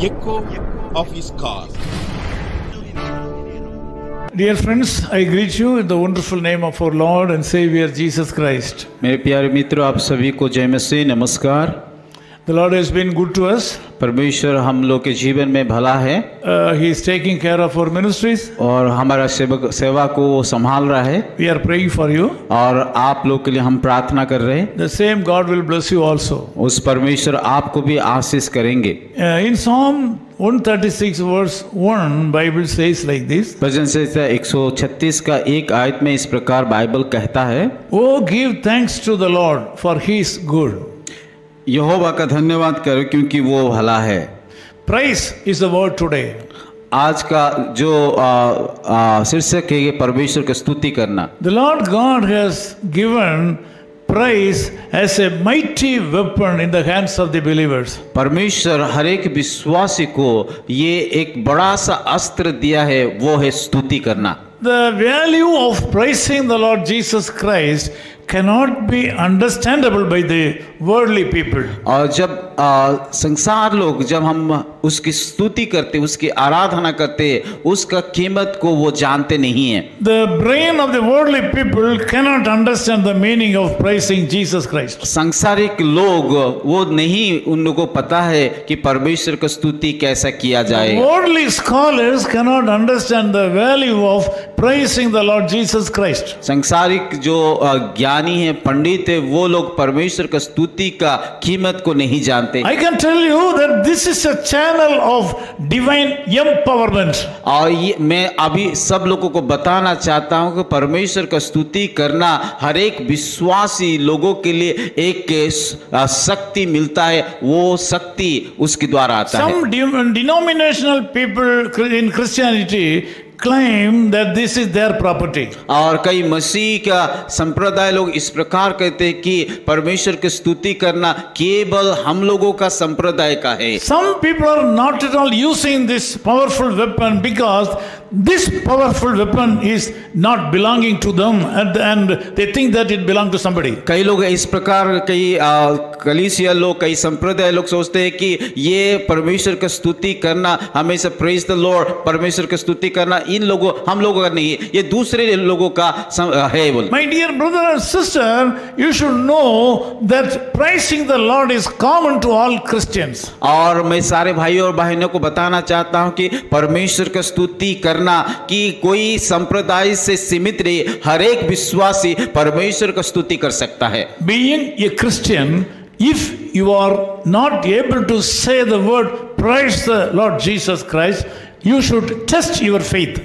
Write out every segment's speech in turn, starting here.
echo of his call. Dear friends, I greet you in the wonderful name of our Lord and Savior Jesus Christ. मेरे प्यारे मित्रों, आप सभी को जय मसीह नमस्कार। The Lord has been good to us. परमेश्वर हम लोग के जीवन में भला है। He is taking care of our ministries. और हमारा सेवा को वो संभाल रहा है। We are praying for you. और आप लोग के लिए हम प्रार्थना कर रहे हैं। The same God will bless you also. उस परमेश्वर आपको भी आशीष करेंगे। In Psalm 136 verse 1, Bible says like this. भजन संहिता 136 का एक आयत में इस प्रकार बाइबल कहता है, Oh, give thanks to the Lord for He is good. यहोवा का धन्यवाद करो क्योंकि वो भला है। Praise is the word today. आज का जो शीर्षक है ये परमेश्वर की स्तुति करना। The Lord God has given praise as a mighty weapon in the hands of the believers. परमेश्वर हर एक विश्वासी को ये एक बड़ा सा अस्त्र दिया है, वो है स्तुति करना। The value of praising the Lord Jesus Christ cannot be understandable by the worldly people. और जब संसार लोग जब हम उसकी स्तुति करते, उसकी आराधना करते, उसका कीमत को वो जानते नहीं है। The brain of the worldly people cannot understand the meaning of praising Jesus Christ. सांसारिक लोग वो नहीं, उन लोगों को पता है कि परमेश्वर की स्तुति कैसा किया जाए। Worldly scholars cannot understand the value of praising the Lord Jesus Christ. सांसारिक जो ज्ञानी है, पंडित है, वो लोग परमेश्वर की स्तुति का कीमत को नहीं जानते। I can tell you that this is a channel of divine empowerment. और ये मैं अभी सब लोगों को बताना चाहता हूं कि परमेश्वर का स्तुति करना हर एक विश्वासी लोगों के लिए एक शक्ति मिलता है, वो शक्ति उसके द्वारा आता है। Some denominational people in Christianity claim that this is their property. और कई मसीह का संप्रदाय लोग इस प्रकार कहते हैं कि परमेश्वर की स्तुति करना केवल हम लोगों का संप्रदाय का है। Some people are not at all using this powerful weapon because this powerful weapon is not belonging to them and they think that it belongs to somebody. कई लोग इस प्रकार, कई कलीसिया लोग, कई संप्रदाय लोग सोचते हैं कि ये परमेश्वर की स्तुति करना, हमेशा प्रेज द लॉर्ड, परमेश्वर की स्तुति करना इन लोगों, हम लोगों का नहीं है, ये दूसरे लोगों का है। बोल, My dear brother and sister, you should know that praising the Lord is common to all Christians. और मैं सारे भाइयों और बहनों को बताना चाहता हूं कि परमेश्वर की स्तुति करना कि कोई संप्रदाय से सीमित नहीं, हर एक विश्वासी परमेश्वर की स्तुति कर सकता है। Being a Christian, if you are not able to say the word praise the Lord Jesus Christ, you should test your faith.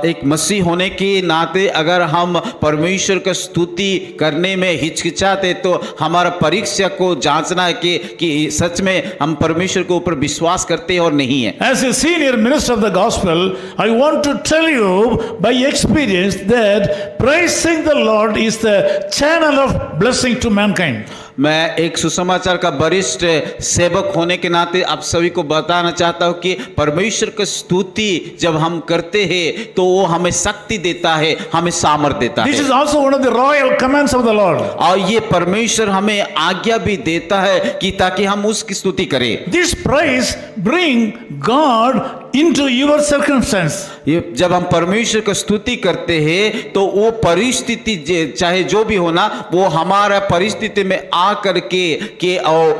एक मसीह होने के नाते अगर हम परमेश्वर की स्तुति करने में हिचकिचाते तो हमारा परीक्षा को जांचना है कि सच में हम परमेश्वर के ऊपर विश्वास करते हैं और नहीं है। As a senior minister of the gospel, I want to tell you by experience that praising the Lord is the channel of blessing to mankind. मैं एक सुसमाचार का वरिष्ठ सेवक होने के नाते आप सभी को बताना चाहता हूं कि परमेश्वर की स्तुति जब हम करते हैं तो वो हमें शक्ति देता है, हमें सामर्थ देता है। This is also one of the royal commands of the Lord. और ये परमेश्वर हमें आज्ञा भी देता है कि ताकि हम उसकी स्तुति करें। This praise bring God into your circumstance. ये जब हम परमेश्वर की स्तुति करते हैं तो वो परिस्थिति चाहे जो भी होना, वो हमारा परिस्थिति में आ करके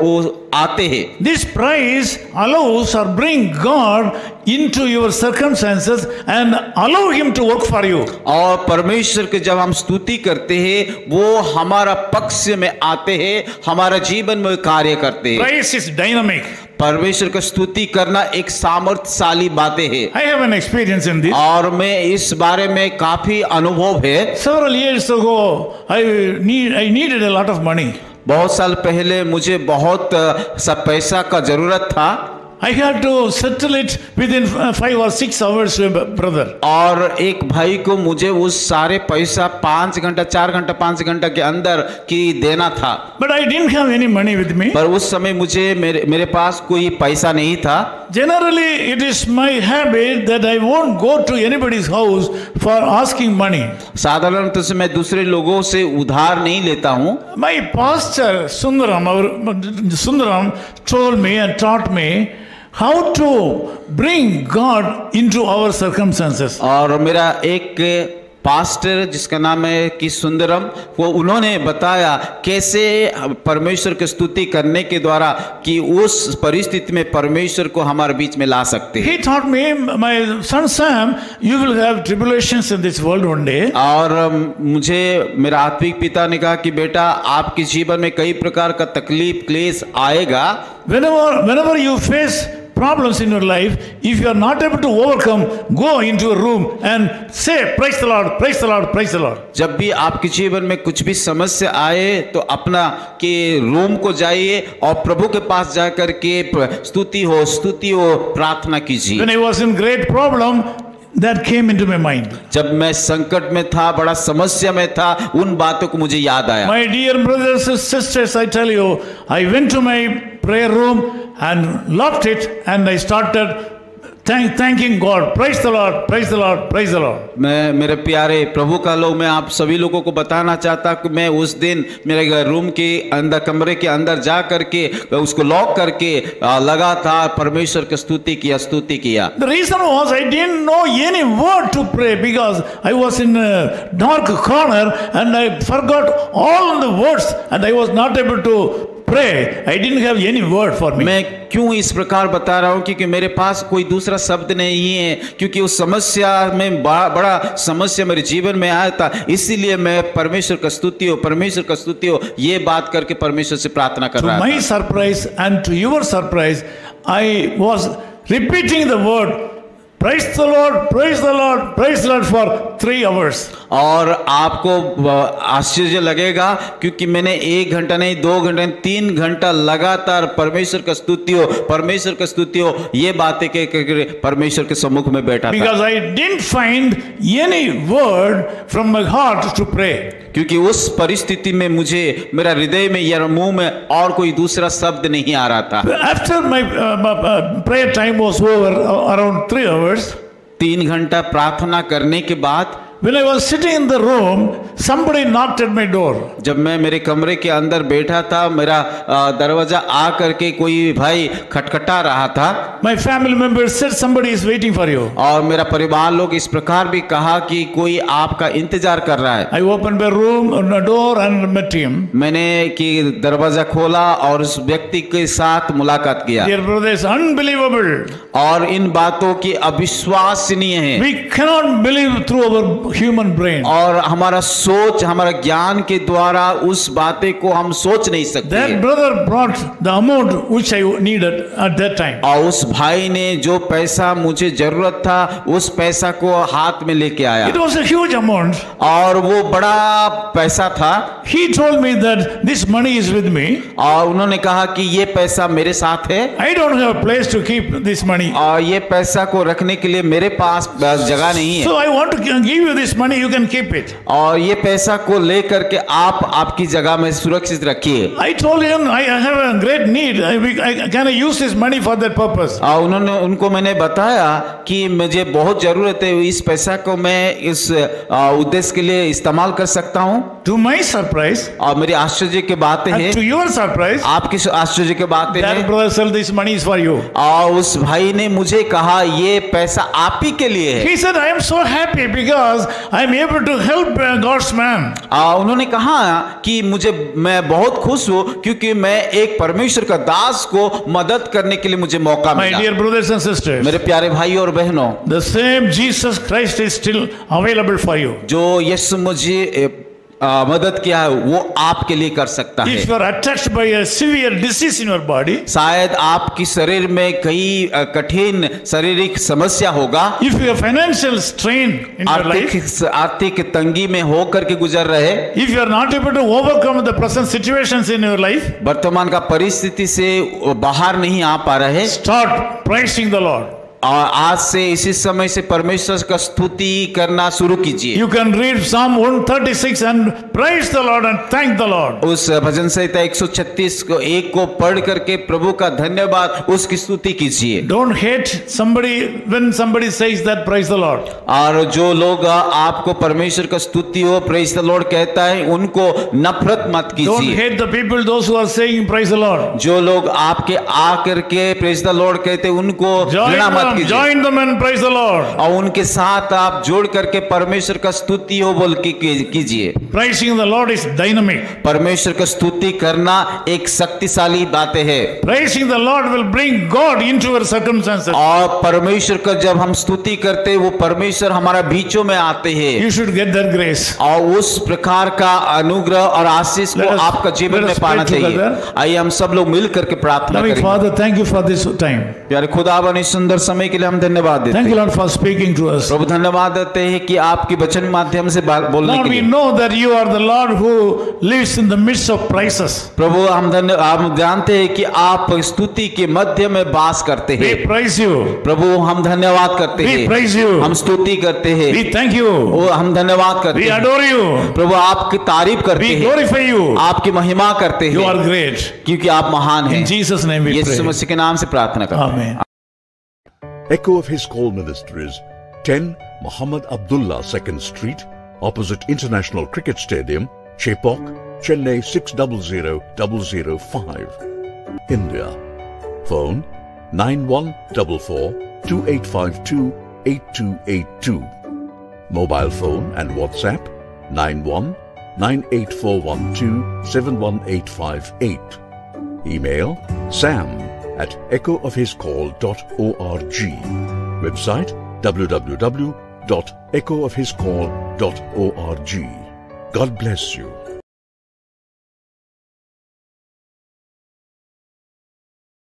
वो आते हैं। This praise allows or bring God into your circumstances and allow Him to work for you. और परमेश्वर के जब हम स्तुति करते हैं वो हमारा पक्ष में आते हैं, हमारा जीवन में कार्य करते हैं। Praise is dynamic. परमेश्वर की स्तुति करना एक सामर्थ्यशाली बातें है। I have an experience in this. और मैं इस बारे में काफी अनुभव है। Several years ago, I needed a lot of money. बहुत साल पहले मुझे बहुत सा पैसा का जरूरत था। I had to settle it within 5 or 6 hours, brother. और एक भाई को मुझे उस सारे पैसा 5 घंटा 4 घंटा 5 घंटा के अंदर की देना था। But I didn't have any money with me. पर उस समय मुझे मेरे पास कोई पैसा नहीं था। Generally, it is my habit that I won't go to anybody's house for asking money. साधारणतः से मैं दूसरे लोगों से उधार नहीं लेता हूँ। My pastor Sundaram told me and taught me, how to bring God into our circumstances. और मेरा एक पास्टर जिसका नाम है कि सुंदरम, वो उन्होंने बताया कैसे परमेश्वर की स्तुति करने के द्वारा कि उस परिस्थिति में परमेश्वर को हमारे बीच में ला सकते हैं। He taught me, my son Sam, you will have tribulations in this world one day. और मुझे मेरा आत्मिक पिता ने कहा कि बेटा आपके जीवन में कई प्रकार का तकलीफ क्लेश आएगा। Whenever you face problems in your life, if you are not able to overcome, go into a room and say, praise the Lord, praise the Lord, praise the Lord. जब भी आपके जीवन में कुछ भी समस्या आए तो अपना के रूम को जाइए और प्रभु के पास जाकर के स्तुति हो प्रार्थना कीजिए। When I was in great problem, that came into my mind. जब मैं संकट में था, बड़ा समस्या में था, उन बातों को मुझे याद आया। My dear brothers and sisters, I tell you, I went to my prayer room and locked it and I started thanking God. Praise the Lord, praise the Lord, praise the Lord. मैं मेरे प्यारे प्रभु का लोग, मैं आप सभी लोगों को बताना चाहता कि मैं उस दिन मेरे रूम के अंदर, कमरे के अंदर जा करके उसको लॉक करके लगातार परमेश्वर की स्तुति किया। The reason was I didn't know any word to pray because I was in a dark corner and I forgot all the words and I was not able to pray. I didn't have any word for me. मैं क्यों इस प्रकार बता रहा हूँ क्योंकि मेरे पास कोई दूसरा शब्द नहीं है, क्योंकि उस समस्या में बड़ा समस्या मेरे जीवन में आया था, इसीलिए मैं परमेश्वर का स्तुति हो ये बात करके परमेश्वर से प्रार्थना कर रहा था। To my surprise and to your surprise, I was repeating the word praise the Lord, praise the Lord, praise the Lord for 3 hours. और आपको आश्चर्य लगेगा क्योंकि मैंने 1 घंटा नहीं, 2 घंटे, 3 घंटा लगातार परमेश्वर का स्तुति हो ये बातें के परमेश्वर के सम्मुख में बैठा था। Because I didn't find any word from my heart to pray. क्योंकि उस परिस्थिति में मुझे मेरा हृदय में या मुंह में और कोई दूसरा शब्द नहीं आ रहा था। After my prayer time was over, around 3 hours, 3 घंटा प्रार्थना करने के बाद when I was sitting in the room, somebody knocked at my door. जब मैं मेरे कमरे के अंदर बैठा था, मेरा दरवाजा आ करके कोई भाई खटखटा रहा था। My family members said somebody is waiting for you. और मेरा परिवार लोग इस प्रकार भी कहा कि कोई आपका इंतजार कर रहा है। I opened my room door and met him. मैंने कि दरवाजा खोला और उस व्यक्ति के साथ मुलाकात किया। Dear brothers, unbelievable. और इन बातों की अविश्वसनीय है। We cannot believe through our human brain. और हमारा सोच, हमारा ज्ञान के द्वारा उस बातें को हम सोच नहीं सकते। That brother brought the amount which I needed at that time. और उस भाई ने जो पैसा मुझे जरूरत था उस पैसा को हाथ में लेके आया। It was a huge amount. और वो बड़ा पैसा था। He told me that this money is with me. और उन्होंने कहा कि ये पैसा मेरे साथ है। I don't have a place to keep this money. और ये पैसा को रखने के लिए मेरे पास जगह नहीं है। So I want to give you this money, you can keep it. और ये पैसा को लेकर के आप आपकी जगह में सुरक्षित रखिए। I told him I have a great need. Can I use this money for that purpose? और उनको मैंने बताया कि मुझे बहुत जरूरत है, इस पैसा को मैं इस उद्देश्य के लिए इस्तेमाल कर सकता हूँ। To my surprise, और मेरी आश्चर्य की बात है, and to your surprise, आपकी आश्चर्य की बात that है, brother said this money is for you. और उस भाई ने मुझे कहा ये पैसा आप ही के लिए है। He said I am so happy because I am able to help God's man. उन्होंने कहा कि मैं बहुत खुश हूँ क्योंकि मैं एक परमेश्वर का दास को मदद करने के लिए मुझे मौका My मिला। dear brothers and sisters, मेरे प्यारे भाई और बहनों, the same Jesus Christ is still available for you. जो यीशु मुझे मदद किया है वो आपके लिए कर सकता है। If you are attacked by a severe disease in your body, शायद आपकी शरीर में कई कठिन शारीरिक समस्या होगा। if you have financial strain in your life, आर्थिक तंगी में होकर के गुजर रहे, if you are not able to overcome the present situations in your life, वर्तमान का परिस्थिति से बाहर नहीं आ पा रहे, start praising the Lord. और आज से इसी समय से परमेश्वर का स्तुति करना शुरू कीजिए। You can read Psalm 136 and praise the Lord and thank the Lord. उस भजन संहिता 136 को एक को पढ़ करके प्रभु का धन्यवाद उसकी स्तुति कीजिए। Don't hate somebody when somebody says that praise the Lord. और जो लोग आपको परमेश्वर का स्तुति हो प्रेज द लॉर्ड कहता है उनको नफरत मत Don't कीजिए। hate the people, those who are saying praise the Lord. जो लोग आपके आकर के प्रेज द लॉर्ड कहते हैं उनको घृणा मत कीजिए। Join them and praise the Lord. और उनके साथ आप जोड़ करके परमेश्वर का स्तुति हो बोल के कीजिए। Praising the Lord is dynamic. परमेश्वर का स्तुति करना एक शक्तिशाली बातें है। Praising the Lord will bring God into our circumstances. और परमेश्वर का जब हम स्तुति करते हैं वो परमेश्वर हमारा बीचों में आते हैं। You should get that grace. और उस प्रकार का अनुग्रह और आशीष को आपका जीवन में पाना चाहिए। आइए हम सब लोग मिल करके प्रार्थना Loving करेंगे। Father, thank you for this time. प्यारे खुदावन इस सुंदर समय के लिए हम धन्यवाद देते Thank you, हैं। Lord, for speaking to us. प्रभु धन्यवाद देते हैं कि आपके वचन माध्यम से बोलने Lord, के we लिए। know that you are the Lord who lives in the midst of crisis. प्रभु हम जानते हैं कि आप स्तुति के मध्य में वास करते We हैं। praise you. प्रभु हम धन्यवाद करते We हैं। praise you. हम स्तुति करते हैं। We thank you. वो हम धन्यवाद करते We हैं। adore you. प्रभु आपकी तारीफ करते We हैं। glorify you. आपकी महिमा करते You are हैं great. क्योंकि आप महान हैं। In Jesus' name we Yeshu pray. मसीह के नाम से प्रार्थना करते हैं। Amen. Echo of His Call Ministries, 10 Muhammad Abdullah 2nd Street, opposite International Cricket Stadium, Chepauk, Chennai 600005, India. Phone 9144-2852-8282. Mobile phone and WhatsApp 91-98412-71858. Email sam@echoofhiscall.org. Website www.echoofhiscall.org. God bless you.